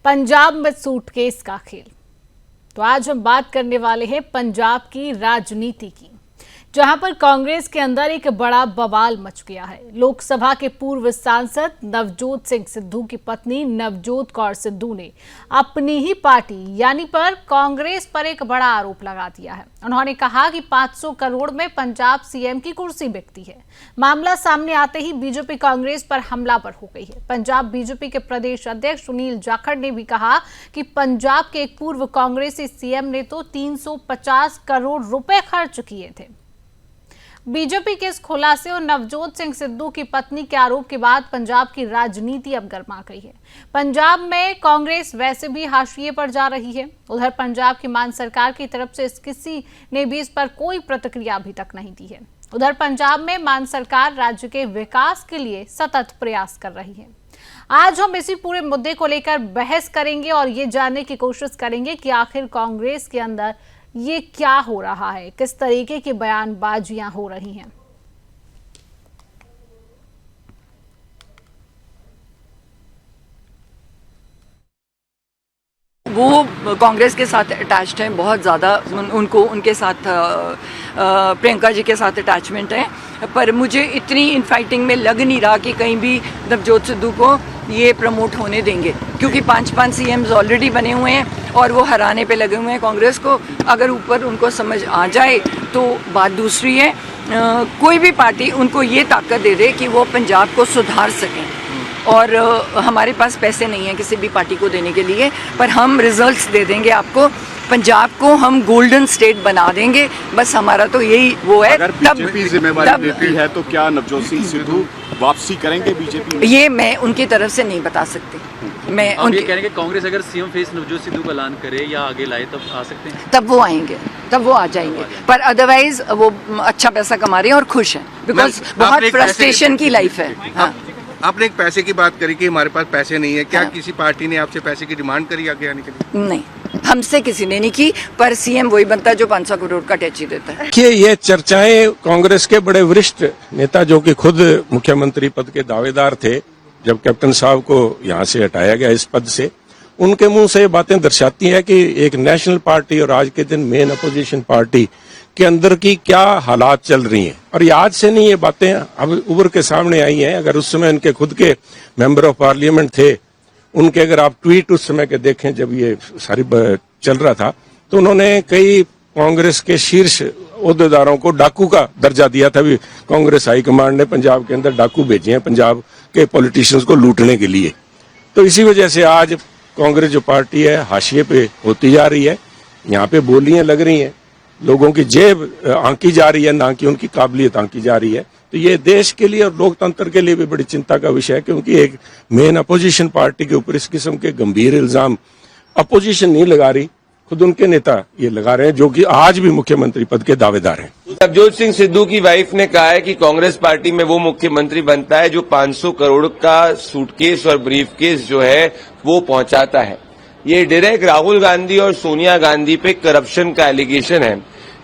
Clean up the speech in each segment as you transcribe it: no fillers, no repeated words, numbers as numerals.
पंजाब में सूटकेस का खेल। तो आज हम बात करने वाले हैं पंजाब की राजनीति की, जहां पर कांग्रेस के अंदर एक बड़ा बवाल मच गया है। लोकसभा के पूर्व सांसद नवजोत सिंह सिद्धू की पत्नी नवजोत कौर सिद्धू ने अपनी ही पार्टी यानी पर कांग्रेस पर एक बड़ा आरोप लगा दिया है। उन्होंने कहा कि 500 करोड़ में पंजाब सीएम की कुर्सी बिकती है। मामला सामने आते ही बीजेपी कांग्रेस पर हमलावर हो गई है। पंजाब बीजेपी के प्रदेश अध्यक्ष सुनील जाखड़ ने भी कहा कि पंजाब के एक पूर्व कांग्रेसी सीएम ने तो 350 करोड़ रुपए खर्च किए थे। बीजेपी के इस खुलासे और नवजोत सिंह सिद्धू की पत्नी के आरोप के बाद पंजाब की राजनीति अब गर्मा गई है। पंजाब में कांग्रेस वैसे भी हाशिए पर जा रही है। उधर पंजाब की मान सरकार की तरफ से किसी ने भी इस पर कोई प्रतिक्रिया अभी तक नहीं दी है। उधर पंजाब में मान सरकार राज्य के विकास के लिए सतत प्रयास कर रही है। आज हम इसी पूरे मुद्दे को लेकर बहस करेंगे और ये जानने की कोशिश करेंगे कि आखिर कांग्रेस के अंदर ये क्या हो रहा है, किस तरीके की बयानबाजियां हो रही हैं। वो कांग्रेस के साथ अटैच्ड हैं बहुत ज़्यादा, उनको उनके साथ प्रियंका जी के साथ अटैचमेंट है। पर मुझे इतनी इनफाइटिंग में लग नहीं रहा कि कहीं भी नवजोत सिद्धू को ये प्रमोट होने देंगे, क्योंकि 5 सीएम्स ऑलरेडी बने हुए हैं और वो हराने पे लगे हुए हैं कांग्रेस को। अगर ऊपर उनको समझ आ जाए तो बात दूसरी है। कोई भी पार्टी उनको ये ताकत दे दे कि वो पंजाब को सुधार सकें, और हमारे पास पैसे नहीं है किसी भी पार्टी को देने के लिए, पर हम रिजल्ट्स दे देंगे आपको। पंजाब को हम गोल्डन स्टेट बना देंगे, बस हमारा तो यही वो है। अगर बीजेपी जिम्मेवारी लेती है तो क्या नवजोत सिंह सिद्धू वापसी करेंगे बीजेपी में? ये मैं उनकी तरफ से नहीं बता सकती। मैं ये कह रहे हैं कि कांग्रेस अगर सीएम फेस नवजोत सिद्धू का ऐलान करे या आगे लाए तब आ सकते हैं, तब वो आएंगे, तब वो आ जाएंगे। पर अदरवाइज वो अच्छा पैसा कमा रहे हैं और खुश हैं, बिकॉज बहुत फ्रस्ट्रेशन की लाइफ है। हाँ। आपने एक पैसे की बात करी कि हमारे पास पैसे नहीं है, क्या किसी पार्टी ने आपसे पैसे की डिमांड करी आगे आने के लिए? नहीं, हमसे किसी ने नहीं की, पर सीएम वही बनता है जो 500 करोड़ का टैक्स देता है। कि ये चर्चाएं कांग्रेस के बड़े वरिष्ठ नेता जो कि खुद मुख्यमंत्री पद के दावेदार थे, जब कैप्टन साहब को यहाँ से हटाया गया इस पद से, उनके मुंह से ये बातें दर्शाती है कि एक नेशनल पार्टी और आज के दिन मेन अपोजिशन पार्टी के अंदर की क्या हालात चल रही हैं। और ये आज से नहीं, ये बातें अब उभर के सामने आई हैं। अगर उस समय इनके खुद के मेंबर ऑफ पार्लियामेंट थे, उनके अगर आप ट्वीट उस समय के देखें जब ये सारी चल रहा था, तो उन्होंने कई कांग्रेस के शीर्ष ओहदेदारों को डाकू का दर्जा दिया था। भी कांग्रेस हाईकमांड ने पंजाब के अंदर डाकू भेजे हैं पंजाब के पॉलिटिशियंस को लूटने के लिए। तो इसी वजह से आज कांग्रेस जो पार्टी है हाशिए पे होती जा रही है। यहाँ पे बोलियां लग रही हैं, लोगों की जेब आंकी जा रही है, ना कि उनकी काबिलियत आंकी जा रही है। तो ये देश के लिए और लोकतंत्र के लिए भी बड़ी चिंता का विषय है, क्योंकि एक मेन अपोजिशन पार्टी के ऊपर इस किस्म के गंभीर इल्जाम अपोजिशन नहीं लगा रही, खुद उनके नेता ये लगा रहे हैं, जो कि आज भी मुख्यमंत्री पद के दावेदार हैं। नवजोत सिंह सिद्धू की वाइफ ने कहा है कि कांग्रेस पार्टी में वो मुख्यमंत्री बनता है जो 500 करोड़ का सूटकेस और ब्रीफकेस जो है वो पहुंचाता है। ये डायरेक्ट राहुल गांधी और सोनिया गांधी पे करप्शन का एलिगेशन है,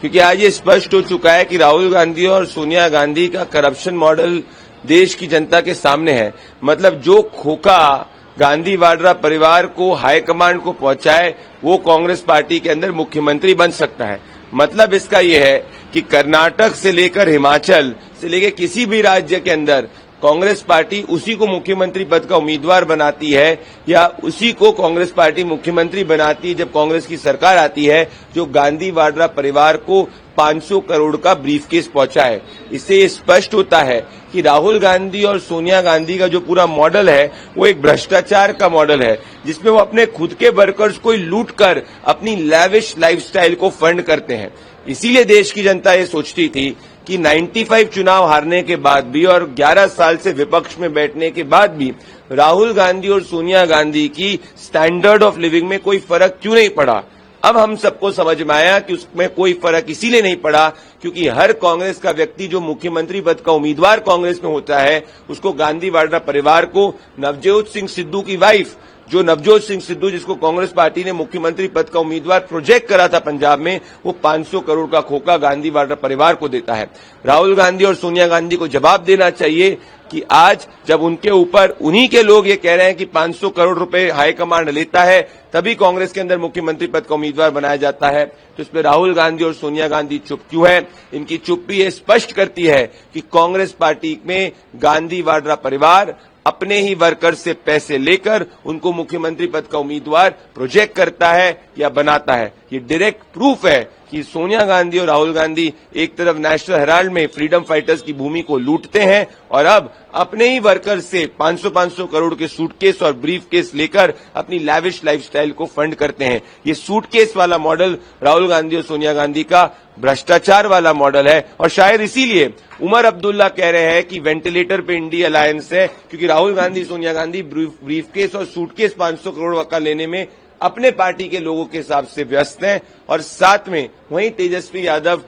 क्योंकि आज ये स्पष्ट हो चुका है कि राहुल गांधी और सोनिया गांधी का करप्शन मॉडल देश की जनता के सामने है। मतलब जो खोखा गांधी वाड्रा परिवार को हाईकमांड को पहुंचाए वो कांग्रेस पार्टी के अंदर मुख्यमंत्री बन सकता है। मतलब इसका ये है कि कर्नाटक से लेकर हिमाचल से लेकर किसी भी राज्य के अंदर कांग्रेस पार्टी उसी को मुख्यमंत्री पद का उम्मीदवार बनाती है, या उसी को कांग्रेस पार्टी मुख्यमंत्री बनाती है जब कांग्रेस की सरकार आती है जो गांधी वाड्रा परिवार को 500 करोड़ का ब्रीफकेस पहुंचा है। इससे ये स्पष्ट होता है कि राहुल गांधी और सोनिया गांधी का जो पूरा मॉडल है वो एक भ्रष्टाचार का मॉडल है, जिसमें वो अपने खुद के वर्कर्स को लूट कर अपनी लैविश लाइफस्टाइल को फंड करते हैं। इसीलिए देश की जनता ये सोचती थी कि 95 चुनाव हारने के बाद भी और 11 साल से विपक्ष में बैठने के बाद भी राहुल गांधी और सोनिया गांधी की स्टैंडर्ड ऑफ लिविंग में कोई फर्क क्यों नहीं पड़ा। अब हम सबको समझ में आया कि उसमें कोई फर्क इसीलिए नहीं पड़ा क्योंकि हर कांग्रेस का व्यक्ति जो मुख्यमंत्री पद का उम्मीदवार कांग्रेस में होता है उसको गांधी वाड्रा परिवार को नवजोत सिंह सिद्धू की वाइफ जो नवजोत सिंह सिद्धू जिसको कांग्रेस पार्टी ने मुख्यमंत्री पद का उम्मीदवार प्रोजेक्ट करा था पंजाब में, वो 500 करोड़ का खोखा गांधी वाड्रा परिवार को देता है। राहुल गांधी और सोनिया गांधी को जवाब देना चाहिए कि आज जब उनके ऊपर उन्हीं के लोग ये कह रहे हैं कि 500 करोड़ रुपए हाईकमांड लेता है तभी कांग्रेस के अंदर मुख्यमंत्री पद का उम्मीदवार बनाया जाता है, तो इस पर राहुल गांधी और सोनिया गांधी चुप क्यों है? इनकी चुप्पी ये स्पष्ट करती है कि कांग्रेस पार्टी में गांधी वाड्रा परिवार अपने ही वर्कर से पैसे लेकर उनको मुख्यमंत्री पद का उम्मीदवार प्रोजेक्ट करता है या बनाता है। ये डायरेक्ट प्रूफ है कि सोनिया गांधी और राहुल गांधी एक तरफ नेशनल हेराल्ड में फ्रीडम फाइटर्स की भूमि को लूटते हैं और अब अपने ही वर्कर से 500 करोड़ के सूटकेस और ब्रीफ केस लेकर अपनी लैविश लाइफस्टाइल को फंड करते हैं। ये सूटकेस वाला मॉडल राहुल गांधी और सोनिया गांधी का भ्रष्टाचार वाला मॉडल है और शायद इसीलिए उमर अब्दुल्ला कह रहे हैं कि वेंटिलेटर पे इंडिया अलायंस है, क्योंकि राहुल गांधी सोनिया गांधी ब्रीफकेस और सूटकेस 500 करोड़ का लेने में अपने पार्टी के लोगों के हिसाब से व्यस्त हैं और साथ में वहीं तेजस्वी यादव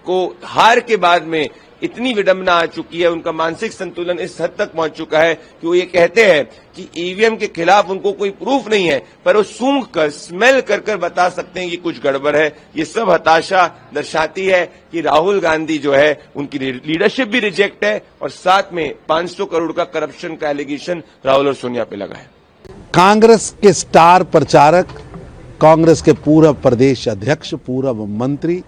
को हार के बाद में इतनी विडंबना आ चुकी है, उनका मानसिक संतुलन इस हद तक पहुंच चुका है कि वो ये कहते हैं कि ईवीएम के खिलाफ उनको कोई प्रूफ नहीं है, पर वो सूंघ कर स्मेल कर बता सकते हैं कि कुछ गड़बड़ है। ये सब हताशा दर्शाती है कि राहुल गांधी जो है उनकी लीडरशिप भी रिजेक्ट है और साथ में 500 करोड़ का करप्शन का एलिगेशन राहुल और सोनिया पे लगा है। कांग्रेस के स्टार प्रचारक, कांग्रेस के पूर्व प्रदेश अध्यक्ष, पूर्व मंत्री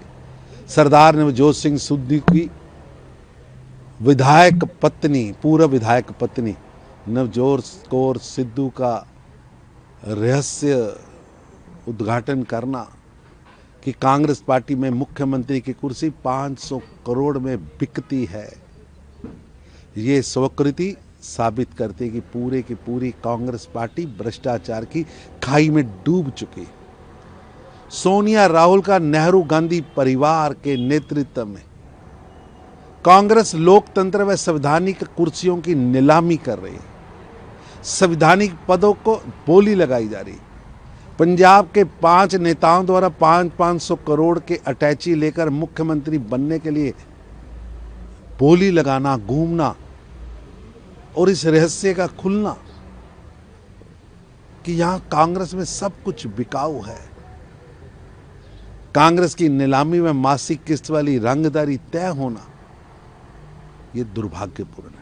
सरदार नवजोत सिंह सिद्धू की विधायक पत्नी, पूर्व विधायक पत्नी नवजोत कौर सिद्धू का रहस्य उद्घाटन करना कि कांग्रेस पार्टी में मुख्यमंत्री की कुर्सी 500 करोड़ में बिकती है, ये स्वीकृति साबित करती है कि पूरे की पूरी कांग्रेस पार्टी भ्रष्टाचार की खाई में डूब चुकी। सोनिया राहुल का नेहरू गांधी परिवार के नेतृत्व में कांग्रेस लोकतंत्र व संवैधानिक कुर्सियों की नीलामी कर रही है, संवैधानिक पदों को बोली लगाई जा रही। पंजाब के 5 नेताओं द्वारा 500 करोड़ के अटैची लेकर मुख्यमंत्री बनने के लिए बोली लगाना, घूमना और इस रहस्य का खुलना कि यहां कांग्रेस में सब कुछ बिकाऊ है। कांग्रेस की नीलामी में मासिक किस्त वाली रंगदारी तय होना यह दुर्भाग्यपूर्ण है।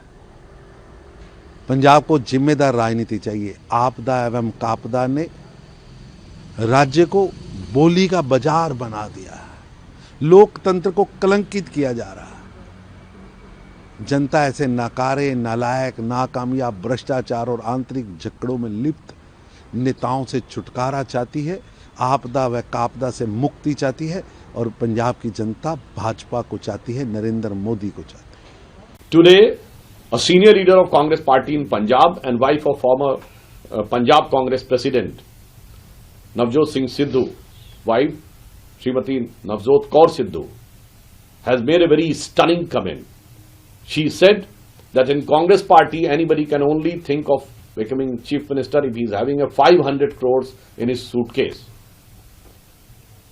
पंजाब को जिम्मेदार राजनीति चाहिए। आपदा एवं कापदा ने राज्य को बोली का बाजार बना दिया है, लोकतंत्र को कलंकित किया जा रहा है। जनता ऐसे नाकारे, नालायक, नाकामयाब, भ्रष्टाचार और आंतरिक झगड़ों में लिप्त नेताओं से छुटकारा चाहती है, आपदा व कापदा से मुक्ति चाहती है और पंजाब की जनता भाजपा को चाहती है, नरेंद्र मोदी को चाहती है। Today, a senior leader of Congress party in Punjab and wife of former Punjab Congress President Navjot Singh Sidhu, wife Srimati Navjot Kaur Sidhu, has made a very stunning comment. She said that in Congress party anybody can only think of becoming chief minister if he is having a 500 crores in his suitcase.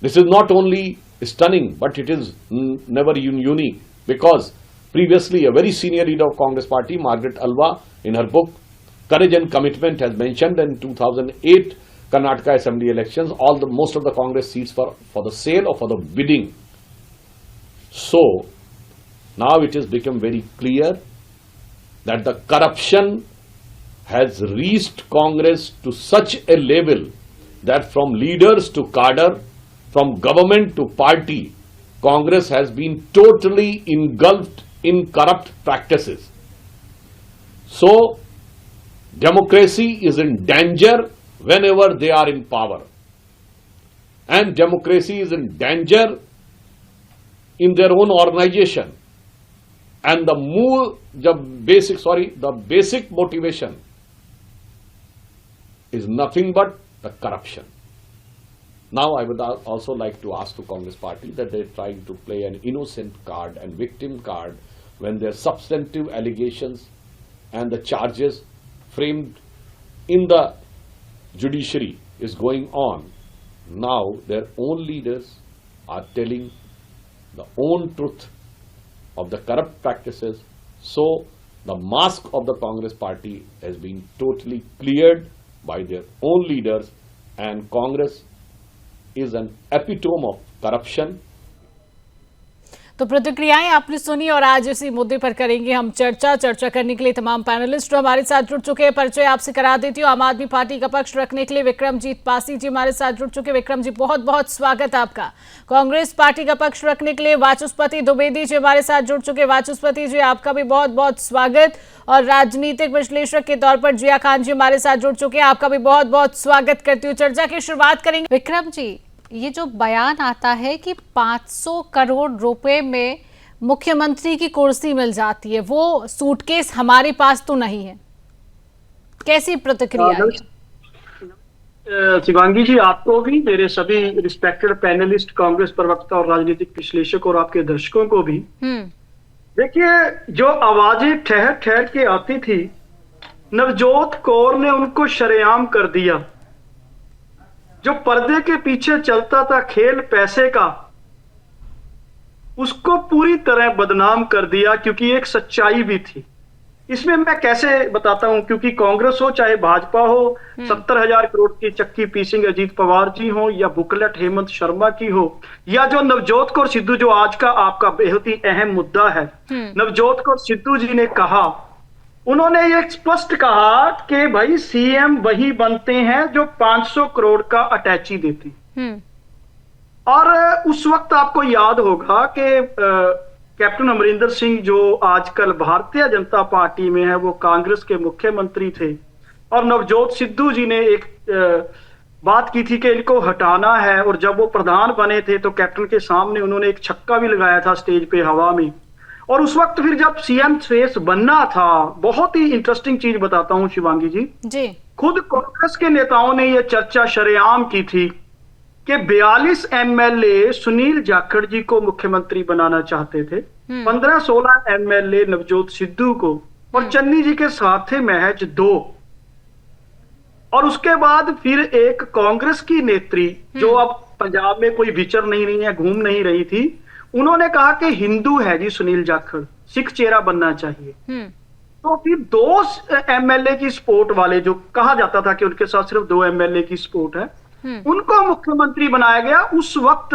This is not only stunning, but it is never unique, because previously a very senior leader of Congress party, Margaret Alva, in her book Courage and Commitment, has mentioned in 2008 Karnataka Assembly elections most of the Congress seats for the sale or for the bidding. So now it has become very clear that the corruption has reached Congress to such a level that from leaders to cadre, from government to party, Congress has been totally engulfed in corrupt practices. So democracy is in danger whenever they are in power, and democracy is in danger in their own organization. And the basic motivation is nothing but the corruption. Now I would also like to ask the Congress party that they are trying to play an innocent card and victim card when their substantive allegations and the charges framed in the judiciary is going on. Now their own leaders are telling the own truth of the corrupt practices. So the mask of the Congress party has been totally cleared by their own leaders, and Congress is an epitome of corruption. तो प्रतिक्रियाएं आपने सुनी और आज इसी मुद्दे पर करेंगे हम चर्चा करने के लिए तमाम पैनलिस्ट हमारे साथ जुड़ चुके हैं। परिचय आपसे करा देती हूँ। आम आदमी पार्टी का पक्ष रखने के लिए विक्रमजीत पासी जी हमारे साथ जुड़ चुके। विक्रम जी, बहुत बहुत स्वागत आपका। कांग्रेस पार्टी का पक्ष रखने के लिए वाचस्पति द्विवेदी जी हमारे साथ जुड़ चुके। वाचस्पति जी, आपका भी बहुत बहुत स्वागत। और राजनीतिक विश्लेषक के तौर पर जिया खान जी हमारे साथ जुड़ चुके हैं, आपका भी बहुत बहुत स्वागत करती हूँ। चर्चा की शुरुआत करेंगे। विक्रम जी, ये जो बयान आता है कि 500 करोड़ रुपए में मुख्यमंत्री की कुर्सी मिल जाती है, वो सूटकेस हमारे पास तो नहीं है, कैसी प्रतिक्रिया है? शिवांगी जी, आपको भी, मेरे सभी रिस्पेक्टेड पैनलिस्ट, कांग्रेस प्रवक्ता और राजनीतिक विश्लेषक और आपके दर्शकों को भी। देखिए, जो आवाजें ठहर ठहर के आती थी, नवजोत कौर ने उनको शरेआम कर दिया। जो पर्दे के पीछे चलता था खेल पैसे का, उसको पूरी तरह बदनाम कर दिया, क्योंकि एक सच्चाई भी थी इसमें। मैं कैसे बताता हूं, क्योंकि कांग्रेस हो चाहे भाजपा हो, 70,000 करोड़ की चक्की पीसेंगे अजीत पवार जी हो या बुकलेट हेमंत शर्मा की हो, या जो नवजोत कौर सिद्धू, जो आज का आपका बेहद ही अहम मुद्दा है। नवजोत कौर सिद्धू जी ने कहा, उन्होंने ये स्पष्ट कहा कि भाई सीएम वही बनते हैं जो 500 करोड़ का अटैची देते। और उस वक्त आपको याद होगा कि कैप्टन अमरिंदर सिंह, जो आजकल भारतीय जनता पार्टी में है, वो कांग्रेस के मुख्यमंत्री थे। और नवजोत सिद्धू जी ने एक बात की थी कि इनको हटाना है, और जब वो प्रधान बने थे तो कैप्टन के सामने उन्होंने एक छक्का भी लगाया था स्टेज पे हवा में। और उस वक्त फिर जब सीएम फेस बनना था, बहुत ही इंटरेस्टिंग चीज बताता हूं शिवांगी जी, खुद कांग्रेस के नेताओं ने यह चर्चा शरेआम की थी कि 42 एमएलए सुनील जाखड़ जी को मुख्यमंत्री बनाना चाहते थे, 15-16 एमएलए नवजोत सिद्धू को, और चन्नी जी के साथ थे महज 2। और उसके बाद फिर एक कांग्रेस की नेत्री, जो अब पंजाब में कोई विचर नहीं रही है, घूम नहीं रही थी, उन्होंने कहा कि हिंदू है जी सुनील जाखड़, सिख चेहरा बनना चाहिए। तो फिर 2 एमएलए की सपोर्ट वाले, जो कहा जाता था कि उनके साथ सिर्फ 2 एमएलए की सपोर्ट है, उनको मुख्यमंत्री बनाया गया। उस वक्त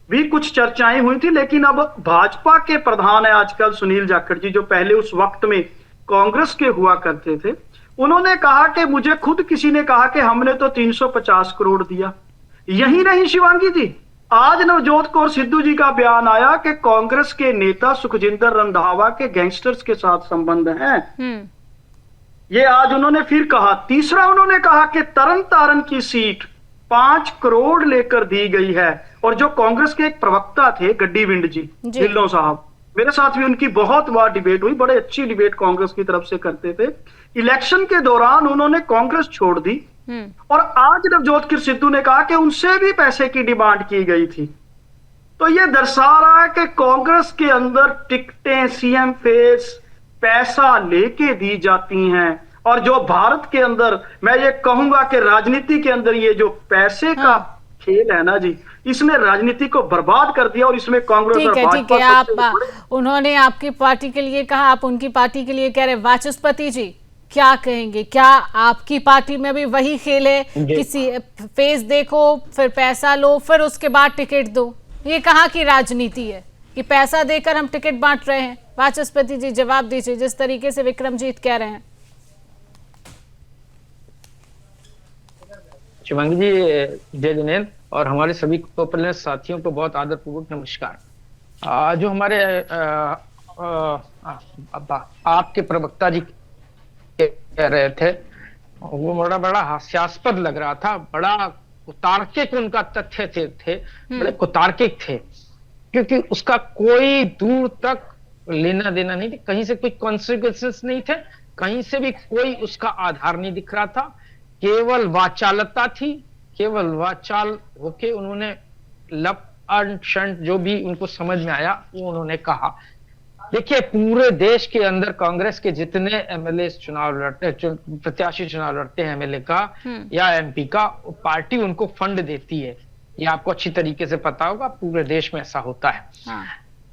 भी कुछ चर्चाएं हुई थी, लेकिन अब भाजपा के प्रधान है आजकल सुनील जाखड़ जी, जो पहले उस वक्त में कांग्रेस के हुआ करते थे। उन्होंने कहा कि मुझे खुद किसी ने कहा कि हमने तो 350 करोड़ दिया। यही नहीं शिवांगी जी, आज नवजोत कौर सिद्धू जी का बयान आया कि कांग्रेस के नेता सुखजिंदर रंधावा के गैंगस्टर्स के साथ संबंध हैं। ये आज उन्होंने फिर कहा। तीसरा उन्होंने कहा कि तरन तारण की सीट 5 करोड़ लेकर दी गई है। और जो कांग्रेस के एक प्रवक्ता थे गड्डी विंड जी ढिल्लों साहब, मेरे साथ भी उनकी बहुत बार डिबेट हुई, बड़े अच्छी डिबेट कांग्रेस की तरफ से करते थे। इलेक्शन के दौरान उन्होंने कांग्रेस छोड़ दी, और आज नवजोत कौर सिद्धू ने कहा कि उनसे भी पैसे की डिमांड की गई थी। तो ये दर्शा रहा है कि कांग्रेस के अंदर टिकटें, सीएम फेस, पैसा लेके दी जाती हैं। और जो भारत के अंदर, मैं ये कहूंगा कि राजनीति के अंदर ये जो पैसे का खेल है ना जी, इसने राजनीति को बर्बाद कर दिया। और इसमें कांग्रेस और भाजपा, आप उन्होंने आपकी पार्टी के लिए कहा, आप उनकी पार्टी के लिए कह रहे। वाचस्पति जी क्या कहेंगे? क्या आपकी पार्टी में भी वही खेल है, किसी फेस देखो, फिर पैसा लो, फिर उसके बाद टिकट दो? ये कहाँ की राजनीति है कि पैसा देकर हम टिकट बांट रहे हैं? वाचस्पति जी जवाब दीजिए, जिस तरीके से विक्रमजीत कह रहे हैं। शिवांगी जी, जय जिनेंद्र और हमारे सभी को साथियों को बहुत आदरपूर्वक नमस्कार। जो हमारे आपके प्रवक्ता जी कह रहे थे, वो बड़ा हास्यास्पद लग रहा था, बड़ा कुतार्किक उनका तथ्य थे, बड़े कुतार्किक थे, क्योंकि उसका कोई दूर तक लेना देना नहीं था, कहीं से कोई कॉन्सिक्वेंसेस नहीं थे, कहीं से भी कोई उसका आधार नहीं दिख रहा था। केवल वाचालता थी, केवल वाचाल होके उन्होंने लप शंट जो भी उनको समझ में आया वो उन्होंने कहा। देखिए, पूरे देश के अंदर कांग्रेस के जितने एमएलए चुनाव लड़ते, प्रत्याशी चुनाव लड़ते हैं एमएलए का या एमपी का, पार्टी उनको फंड देती है। ये आपको अच्छी तरीके से पता होगा, पूरे देश में ऐसा होता है।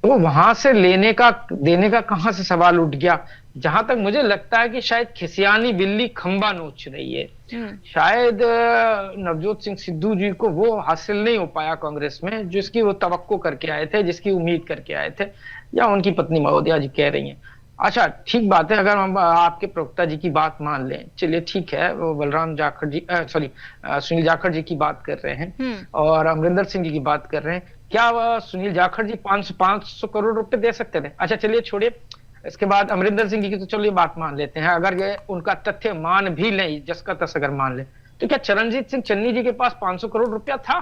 तो वहां से लेने का देने का कहां से सवाल उठ गया? जहां तक मुझे लगता है कि शायद खिसियानी बिल्ली खंबा नोच रही है। शायद नवजोत सिंह सिद्धू जी को वो हासिल नहीं हो पाया कांग्रेस में जिसकी वो तवक्को करके आए थे, जिसकी उम्मीद करके आए थे, या उनकी पत्नी महोदया जी कह रही हैं। अच्छा, ठीक बात है, अगर हम आपके प्रवक्ता जी की बात मान लें, चलिए ठीक है, वो बलराम जाखड़ जी सुनील जाखड़ जी की बात कर रहे हैं और अमरिंदर सिंह जी की बात कर रहे हैं, क्या सुनील जाखड़ जी 500 करोड़ रुपए दे सकते थे? अच्छा चलिए छोड़िए, इसके बाद अमरिंदर सिंह जी की तो चलिए बात मान लेते हैं, अगर ये उनका तथ्य मान भी लें, जस का तस अगर मान ले, तो क्या चरणजीत सिंह चन्नी जी के पास 500 करोड़ रुपया था?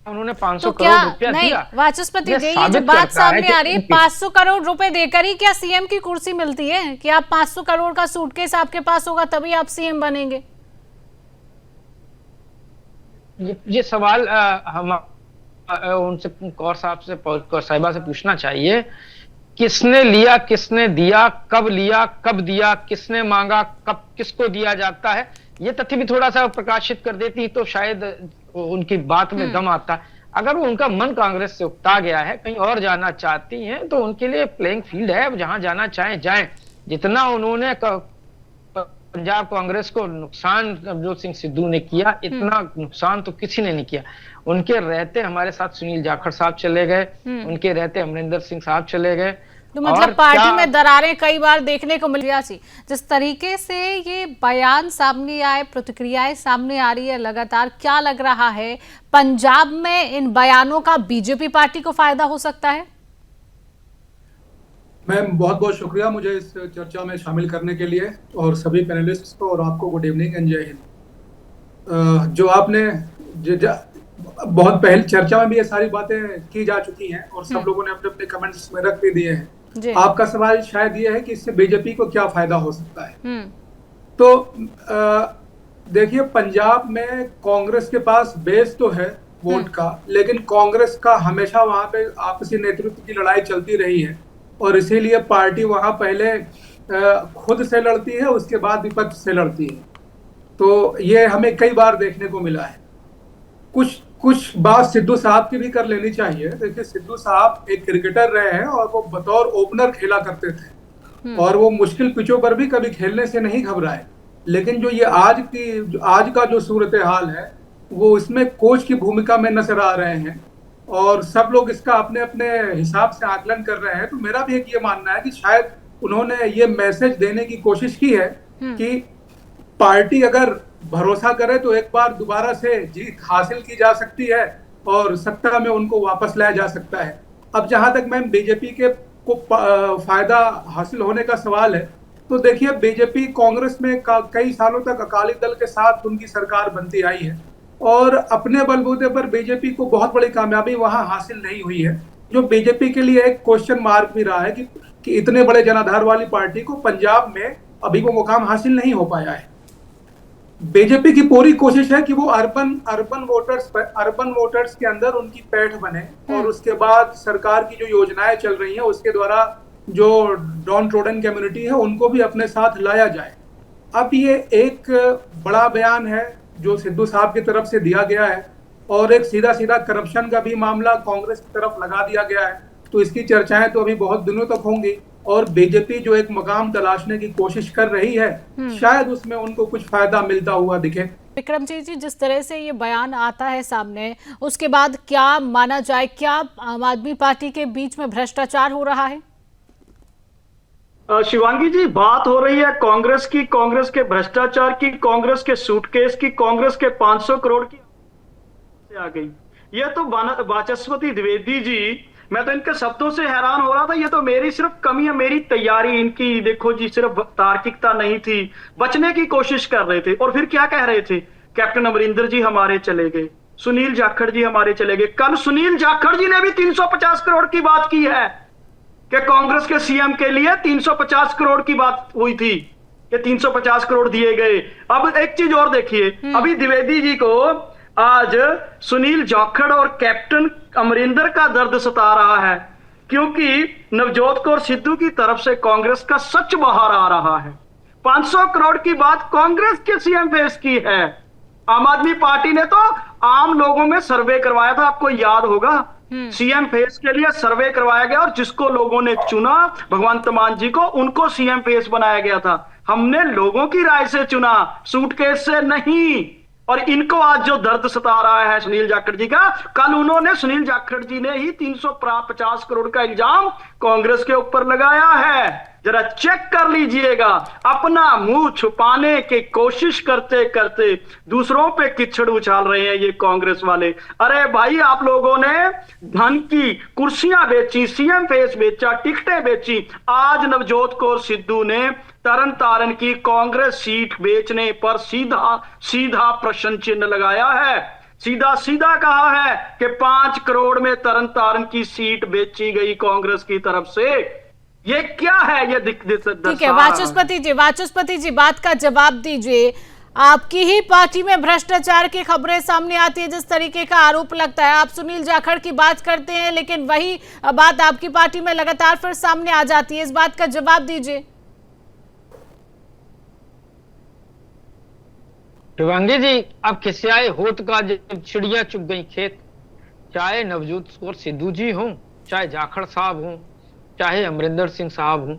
उन्होंने 500 करोड़ रुपया दिया? वाचस्पति जी, ये जो बात सामने आ रही है, 500 करोड़ रुपए देकर ही क्या सीएम की कुर्सी मिलती है? कि आप 500 करोड़ का सूटकेस आपके पास होगा तभी आप सीएम बनेंगे? ये सवाल हम उनसे, कौर साहब से, कौर साहिबा से पूछना चाहिए, किसने लिया, किसने दिया, कब लिया, कब दिया, किसने मांगा, कब किसको दिया जाता है, ये तथ्य भी थोड़ा सा प्रकाशित कर देती तो शायद उनकी बात में दम आता। अगर वो उनका मन कांग्रेस से उकता गया है, कहीं और जाना चाहती हैं, तो उनके लिए प्लेइंग फील्ड है, जहां जाना चाहें जाएं। जितना उन्होंने पंजाब कांग्रेस को नुकसान नवजोत सिंह सिद्धू ने किया, इतना नुकसान तो किसी ने नहीं किया। उनके रहते हमारे साथ सुनील जाखड़ साहब चले गए, उनके रहते अमरिंदर सिंह साहब चले गए, तो मतलब पार्टी में दरारें कई बार देखने को मिल रही। जिस तरीके से ये बयान सामने आए, प्रतिक्रियाएं सामने आ रही है लगातार, क्या लग रहा है पंजाब में इन बयानों का बीजेपी पार्टी को फायदा हो सकता है? मैम, बहुत बहुत शुक्रिया मुझे इस चर्चा में शामिल करने के लिए, और सभी पैनलिस्ट्स को और आपको गुड इवनिंग एंड जय हिंद। जो आपने बहुत पहले चर्चा में भी ये सारी बातें की जा चुकी हैं और सब लोगों ने अपने अपने कमेंट्स में रख भी दिए हैं। आपका सवाल शायद ये है कि इससे बीजेपी को क्या फायदा हो सकता है। तो देखिए, पंजाब में कांग्रेस के पास बेस तो है वोट का, लेकिन कांग्रेस का हमेशा वहां पे आपसी नेतृत्व की लड़ाई चलती रही है और इसीलिए पार्टी वहां पहले खुद से लड़ती है, उसके बाद विपक्ष से लड़ती है। तो ये हमें कई बार देखने को मिला है। कुछ बात सिद्धू साहब की भी कर लेनी चाहिए। देखिए, सिद्धू साहब एक क्रिकेटर रहे हैं और वो बतौर ओपनर खेला करते थे और वो मुश्किल पिचों पर भी कभी खेलने से नहीं घबराए। लेकिन जो ये आज का जो सूरत हाल है, वो इसमें कोच की भूमिका में नजर आ रहे हैं और सब लोग इसका अपने अपने हिसाब से आकलन कर रहे हैं। तो मेरा भी एक ये मानना है कि शायद उन्होंने ये मैसेज देने की कोशिश की है कि पार्टी अगर भरोसा करे तो एक बार दोबारा से जीत हासिल की जा सकती है और सत्ता में उनको वापस लाया जा सकता है। अब जहां तक मैम बीजेपी को फायदा हासिल होने का सवाल है, तो देखिए, बीजेपी कांग्रेस में कई सालों तक अकाली दल के साथ उनकी सरकार बनती आई है और अपने बलबूते पर बीजेपी को बहुत बड़ी कामयाबी वहां हासिल नहीं हुई है, जो बीजेपी के लिए एक क्वेश्चन मार्क भी रहा है कि इतने बड़े जनाधार वाली पार्टी को पंजाब में अभी वो मुकाम हासिल नहीं हो पाया है। बीजेपी की पूरी कोशिश है कि वो अर्बन वोटर्स के अंदर उनकी पैठ बने और उसके बाद सरकार की जो योजनाएं चल रही हैं उसके द्वारा जो डाउन ट्रोडन कम्युनिटी है उनको भी अपने साथ लाया जाए। अब ये एक बड़ा बयान है जो सिद्धू साहब की तरफ से दिया गया है और एक सीधा सीधा करप्शन का भी मामला कांग्रेस की तरफ लगा दिया गया है, तो इसकी चर्चाएं तो अभी बहुत दिनों तक होंगी और बीजेपी जो एक मकाम तलाशने की कोशिश कर रही है, शायद उसमें उनको कुछ फायदा मिलता हुआ दिखे। विक्रमजीत जी, जिस तरह से ये बयान आता है सामने, उसके बाद क्या माना जाए, क्या आम आदमी पार्टी के बीच में भ्रष्टाचार हो रहा है? शिवांगी जी, बात हो रही है कांग्रेस की, कांग्रेस के भ्रष्टाचार की, कांग्रेस के सूटकेस की, कांग्रेस के 500 करोड़ की आ गई। ये तो वाचस्पति द्विवेदी जी, मैं तो इनके शब्दों से हैरान हो रहा था। ये तो मेरी सिर्फ कमी है, मेरी तैयारी इनकी देखो जी, सिर्फ तार्किकता नहीं थी, बचने की कोशिश कर रहे थे। और फिर क्या कह रहे थे, कैप्टन अमरिंदर जी हमारे चले गए, सुनील जाखड़ जी हमारे चले गए। कल सुनील जाखड़ जी ने भी 350 करोड़ की बात की है कि कांग्रेस के सीएम के लिए 350 करोड़ की बात हुई थी कि 350 करोड़ दिए गए। अब एक चीज और देखिए, अभी द्विवेदी जी को आज सुनील जाखड़ और कैप्टन अमरिंदर का दर्द सता रहा है, क्योंकि नवजोत कौर सिद्धू की तरफ से कांग्रेस का सच बाहर आ रहा है। 500 करोड़ की बात कांग्रेस के सीएम फेस की है। आम आदमी पार्टी ने तो आम लोगों में सर्वे करवाया था, आपको याद होगा, सीएम फेस के लिए सर्वे करवाया गया और जिसको लोगों ने चुना, भगवंत मान जी को, उनको सीएम फेस बनाया गया था। हमने लोगों की राय से चुना, सूटकेस से नहीं। और इनको आज जो दर्द सता रहा है सुनील जाखड़ जी का, कल उन्होंने, सुनील जाखड़ जी ने ही 350 करोड़ का इल्जाम कांग्रेस के ऊपर लगाया है। जरा चेक कर लीजिएगा। अपना मुंह छुपाने की कोशिश करते करते दूसरों पे किचड़ उछाल रहे हैं ये कांग्रेस वाले। अरे भाई, आप लोगों ने धन की कुर्सियां बेची, सीएम फेस बेचा, टिकटें बेची। आज नवजोत कौर सिद्धू ने तरन तारण की कांग्रेस सीट बेचने पर सीधा सीधा प्रश्न चिन्ह लगाया है। सीधा सीधा कहा है कि 5 करोड़ में तरन तारण की सीट बेची गई कांग्रेस की तरफ से। ये क्या है? ये ठीक है वाचस्पति जी बात का जवाब दीजिए। आपकी ही पार्टी में भ्रष्टाचार की खबरें सामने आती है, जिस तरीके का आरोप लगता है। आप सुनील जाखड़ की बात करते हैं, लेकिन वही बात आपकी पार्टी में लगातार फिर सामने आ जाती है। इस बात का जवाब दीजिए। शिवांगी जी, अब किस्साए होत का जब चिड़िया चुग गई खेत, चाहे नवजोत कौर सिद्धू जी हों, चाहे जाखड़ साहब हों, चाहे अमरिंदर सिंह साहब हों,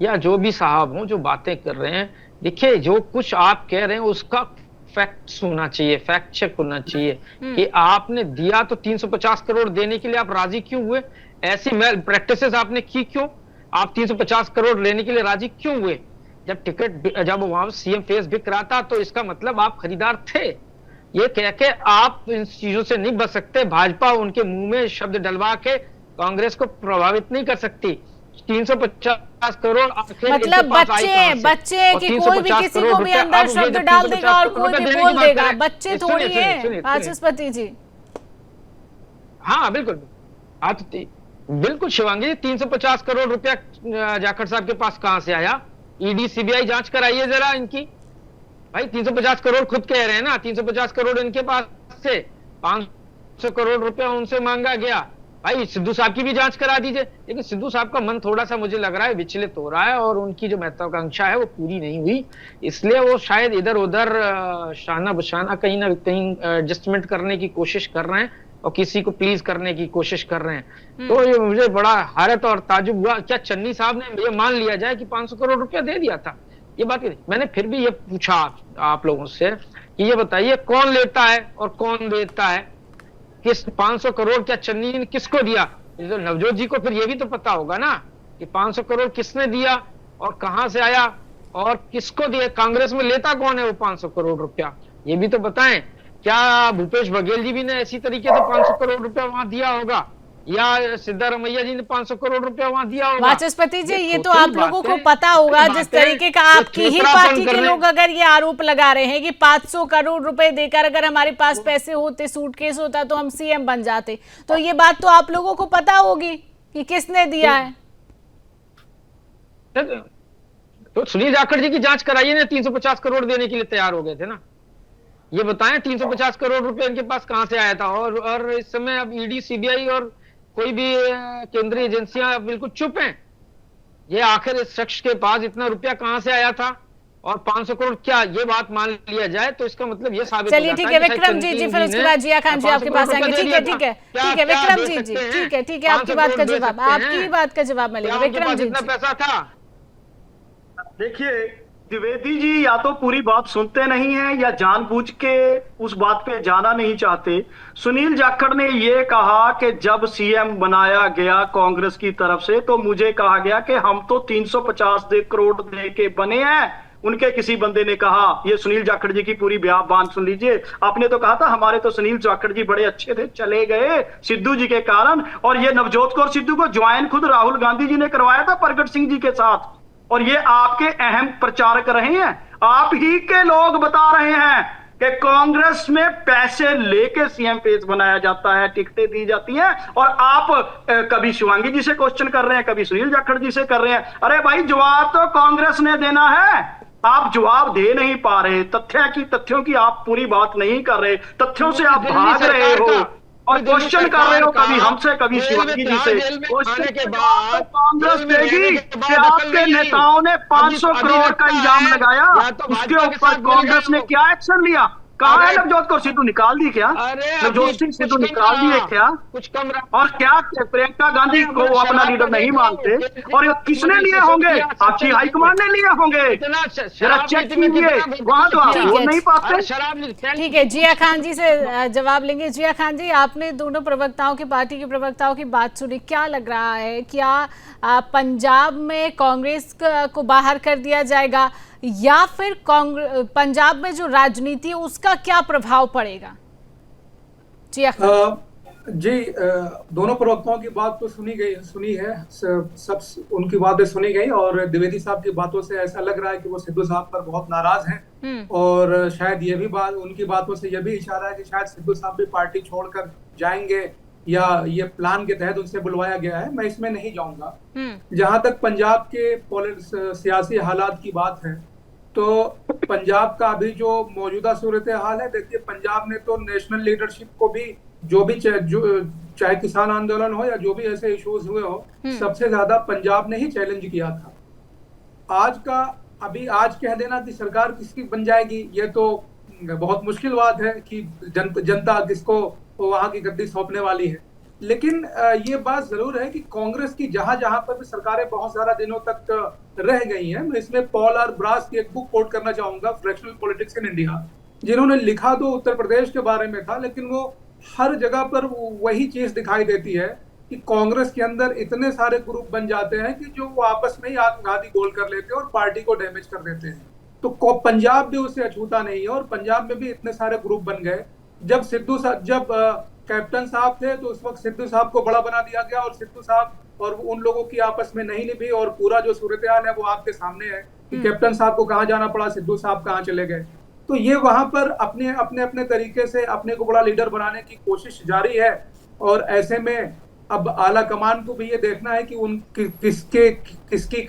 या जो भी साहब हों जो बातें कर रहे हैं, देखिए जो कुछ आप कह रहे हैं उसका फैक्ट होना चाहिए, फैक्ट चेक होना चाहिए कि आपने दिया तो 350 करोड़ देने के लिए आप राजी क्यों हुए? ऐसी मेल प्रैक्टिसेस आपने की क्यों? आप 350 करोड़ लेने के लिए राजी क्यों हुए? जब वहां सीएम फेस बिक रहा था तो इसका मतलब आप खरीदार थे। ये कह के आप इन चीजों से नहीं बच सकते। भाजपा उनके मुंह में शब्द डलवा के कांग्रेस को प्रभावित नहीं कर सकती। 350 करोड़ मतलब बच्चे कि कोई भी किसी को भी अंदर शब्द डाल देगा और कोई भी बोल देगा। बच्चे थोड़ी है वाचस्पति जी। हाँ बिल्कुल, बिल्कुल शिवांगी, 350 करोड़ रुपया जाखड़ साहब के पास कहां से आया? ईडी सीबीआई जांच कराइए जरा इनकी। भाई 350 करोड़ खुद कह रहे हैं ना, 350 करोड़ इनके पास से 500 करोड़ रुपया उनसे मांगा गया। भाई सिद्धू साहब की भी जांच करा दीजिए। लेकिन सिद्धू साहब का मन थोड़ा सा मुझे लग रहा है विचलित हो रहा है और उनकी जो महत्वाकांक्षा है वो पूरी नहीं हुई, इसलिए वो शायद इधर उधर शाना बशाना कहीं ना कहीं एडजस्टमेंट करने की कोशिश कर रहे हैं और किसी को प्लीज करने की कोशिश कर रहे हैं। तो ये मुझे बड़ा हैरत और ताजुब हुआ। क्या चन्नी साहब ने ये मान लिया जाए कि 500 करोड़ रुपया दे दिया था? ये बात मैंने फिर भी ये पूछा आप लोगों से कि ये बताइए कौन लेता है और कौन देता है? किस 500 करोड़ क्या चन्नी ने किसको दिया? तो नवजोत जी को फिर ये भी तो पता होगा ना कि 500 करोड़ किसने दिया और कहां से आया और किसको दिया। कांग्रेस में लेता कौन है वो 500 करोड़ रुपया, ये भी तो बताएं। क्या भूपेश बघेल जी भी ने ऐसी तरीके से 500 करोड़ रुपया वहां दिया होगा या सिद्धारमैया जी ने 500 करोड़ रुपया वहां दिया होगा? वाचस्पति जी, ये तो आप लोगों को पता होगा जिस तरीके का आपकी ही पार्टी के लोग अगर ये आरोप लगा रहे हैं कि 500 करोड़ रुपए देकर अगर हमारे पास पैसे होते, सूटकेस होता तो हम सीएम बन जाते। तो ये बात तो आप लोगों को पता होगी कि किसने दिया है। तो सुनील जाखड़ जी की जांच कराइए ना, 350 करोड़ देने के लिए तैयार हो गए थे ना। ये बताएं 350 करोड़ रुपए इनके पास कहां से आया था? और इस समय अब ईडी सीबीआई और कोई भी केंद्रीय एजेंसियां बिल्कुल चुप हैं। ये आखिर इस शख्स के पास इतना रुपया कहां से आया था और 500 करोड़ क्या, ये बात मान लिया जाए तो इसका मतलब ये साबित हो जाता है। चलिए ठीक है विक्रम जी, फिर उसके बाद जिया खान जी आपके पास आएंगे। ठीक है विक्रम जी, ठीक है आपकी बात का जवाब, आपकी बात का जवाब मिलेगा। विक्रम जी, इतना पैसा था? देखिए द्विवेदी जी, या तो पूरी बात सुनते नहीं हैं या जानबूझ के उस बात पे जाना नहीं चाहते। सुनील जाखड़ ने ये कहा कि जब सीएम बनाया गया कांग्रेस की तरफ से तो मुझे कहा गया कि हम तो 350 करोड़ दे के बने हैं। उनके किसी बंदे ने कहा, ये सुनील जाखड़ जी की पूरी बयान सुन लीजिए। आपने तो कहा था हमारे तो सुनील जाखड़ जी बड़े अच्छे थे, चले गए सिद्धू जी के कारण। और ये नवजोत कौर सिद्धू को ज्वाइन खुद राहुल गांधी जी ने करवाया था प्रगट सिंह जी के साथ। और ये आपके अहम प्रचारक रहे हैं, आप ही के लोग बता रहे हैं कि कांग्रेस में पैसे लेके सीएम फेस बनाया जाता है, टिकटें दी जाती हैं। और आप कभी शिवांगी जी से क्वेश्चन कर रहे हैं, कभी सुनील जाखड़ जी से कर रहे हैं। अरे भाई जवाब तो कांग्रेस ने देना है, आप जवाब दे नहीं पा रहे। तथ्यों की आप पूरी बात नहीं कर रहे, तथ्यों से आप भाग रहे हो और क्वेश्चन कर रहे हो, कभी हमसे कभी शिवांगी जी से। क्वेश्चन के बाद कांग्रेस देगी कि आपके नेताओं ने 500 करोड़ का इल्जाम लगाया, उसके ऊपर कांग्रेस ने क्या एक्शन लिया? कहाँ है नवजोत कौर सिद्धू? निकाल दी क्या? नवजोत सिंह सिद्धू निकाल दिए क्या? कुछ कम और क्या प्रियंका गांधी को वो अपना लीडर नहीं मानते? और ये किसने लिए होंगे? आपकी हाईकमान ने लिए होंगे? जरा चेक कीजिए, वहां तो आप बोल नहीं पाते। ठीक है, जिया खान जी से जवाब लेंगे। जिया खान जी, आपने दोनों प्रवक्ताओं की, पार्टी के प्रवक्ताओं की बात सुनी, क्या लग रहा है? क्या पंजाब में कांग्रेस को बाहर कर दिया जाएगा या फिर पंजाब में जो राजनीति है उसका क्या प्रभाव पड़ेगा? जिया खान जी, दोनों प्रवक्ताओं की बात तो सुनी है, सब उनकी बातें सुनी गई और द्विवेदी साहब की बातों से ऐसा लग रहा है कि वो सिद्धू साहब पर बहुत नाराज हैं और शायद ये भी बात, उनकी बातों से ये भी इशारा है कि शायद सिद्धू साहब भी पार्टी छोड़कर जाएंगे या ये प्लान के तहत उनसे बुलवाया गया है। मैं इसमें नहीं जाऊंगा। जहां तक पंजाब के सियासी हालात की बात है तो पंजाब का अभी जो मौजूदा सूरत हाल है, देखिए पंजाब ने तो नेशनल लीडरशिप को भी जो भी चाहे किसान आंदोलन हो या जो भी ऐसे इश्यूज हुए हो, सबसे ज्यादा पंजाब ने ही चैलेंज किया था। आज कह देना कि सरकार किसकी बन जाएगी, ये तो बहुत मुश्किल बात है कि जनता किसको वहां की गद्दी सौंपने वाली है। लेकिन ये बात जरूर है कि कांग्रेस की जहां जहां पर भी सरकारें बहुत सारा दिनों तक रह गई हैं, मैं इसमें पॉल आर ब्रास की एक बुक कोट करना चाहूंगा, फ्रैक्शनल पॉलिटिक्स इन इंडिया, जिन्होंने लिखा तो उत्तर प्रदेश के बारे में था, लेकिन वो हर जगह पर वही चीज दिखाई देती है कि कांग्रेस के अंदर इतने सारे ग्रुप बन जाते हैं कि जो वो आपस में ही आत्मघाती गोल कर लेते हैं और पार्टी को डैमेज कर देते हैं। तो पंजाब भी उससे अछूता नहीं है और पंजाब में भी इतने सारे ग्रुप बन गए। जब कैप्टन साहब थे तो उस वक्त सिद्धू साहब को बड़ा बना दिया गया और सिद्धू साहब और उन लोगों की आपस में नहीं निभी और पूरा जो सूरत हाल है वो आपके सामने है कि कैप्टन साहब को कहाँ जाना पड़ा, सिद्धू साहब कहाँ चले गए। तो ये वहां पर अपने तरीके से अपने को बड़ा लीडर बनाने की कोशिश जारी है और ऐसे में अब आला कमान को भी ये देखना है कि किसकी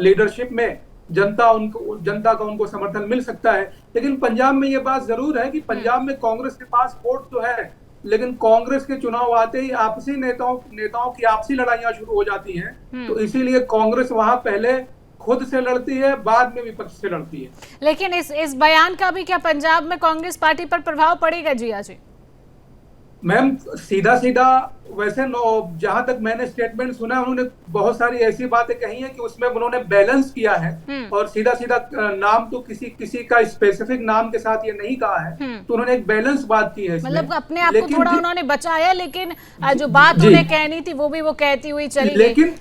लीडरशिप में जनता का उनको समर्थन मिल सकता है। लेकिन पंजाब में ये बात जरूर है कि पंजाब में कांग्रेस के पास वोट तो है, लेकिन कांग्रेस के चुनाव आते ही आपसी नेताओं की आपसी लड़ाइयां शुरू हो जाती हैं। तो इसीलिए कांग्रेस वहां पहले खुद से लड़ती है, बाद में विपक्ष से लड़ती है। लेकिन इस बयान का भी क्या पंजाब में कांग्रेस पार्टी पर प्रभाव पड़ेगा? जिया जी, मैम सीधा वैसे जहां तक मैंने स्टेटमेंट सुना, उन्होंने बहुत सारी ऐसी बातें कही हैं कि उसमें उन्होंने बैलेंस किया है और सीधा नाम तो किसी का स्पेसिफिक नाम के साथ ये नहीं कहा है, तो उन्होंने एक बैलेंस बात की है। मतलब अपने आप को थोड़ा उन्होंने बचाया, लेकिन जो बात उन्हें कहनी थी वो भी वो कहती हुई चली गई।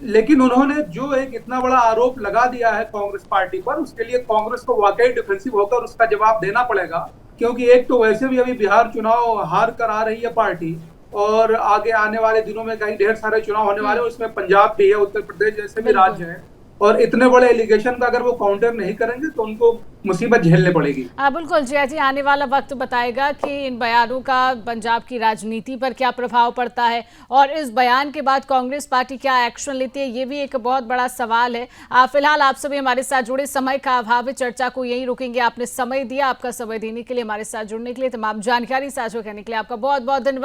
लेकिन उन्होंने जो एक इतना बड़ा आरोप लगा दिया है कांग्रेस पार्टी पर, उसके लिए कांग्रेस को वाकई डिफेंसिव होकर उसका जवाब देना पड़ेगा, क्योंकि एक तो वैसे भी अभी बिहार चुनाव हार कर आ रही है पार्टी और आगे आने वाले दिनों में कहीं ढेर सारे चुनाव होने वाले हैं, उसमें पंजाब भी है, उत्तर प्रदेश जैसे भी राज्य हैं, और इतने बड़े एलिगेशन का अगर वो काउंटर नहीं करेंगे तो उनको मुसीबत झेलने पड़ेगी। बिल्कुल जिया जी, आने वाला वक्त बताएगा कि इन बयानों का पंजाब की राजनीति पर क्या प्रभाव पड़ता है और इस बयान के बाद कांग्रेस पार्टी क्या एक्शन लेती है, ये भी एक बहुत बड़ा सवाल है। फिलहाल आप सभी हमारे साथ जुड़े, समय का अभाव है, चर्चा को यहीं रोकेंगे। आपने समय दिया, आपका समय देने के लिए, हमारे साथ जुड़ने के लिए, तमाम जानकारी साझा करने के लिए आपका बहुत बहुत धन्यवाद।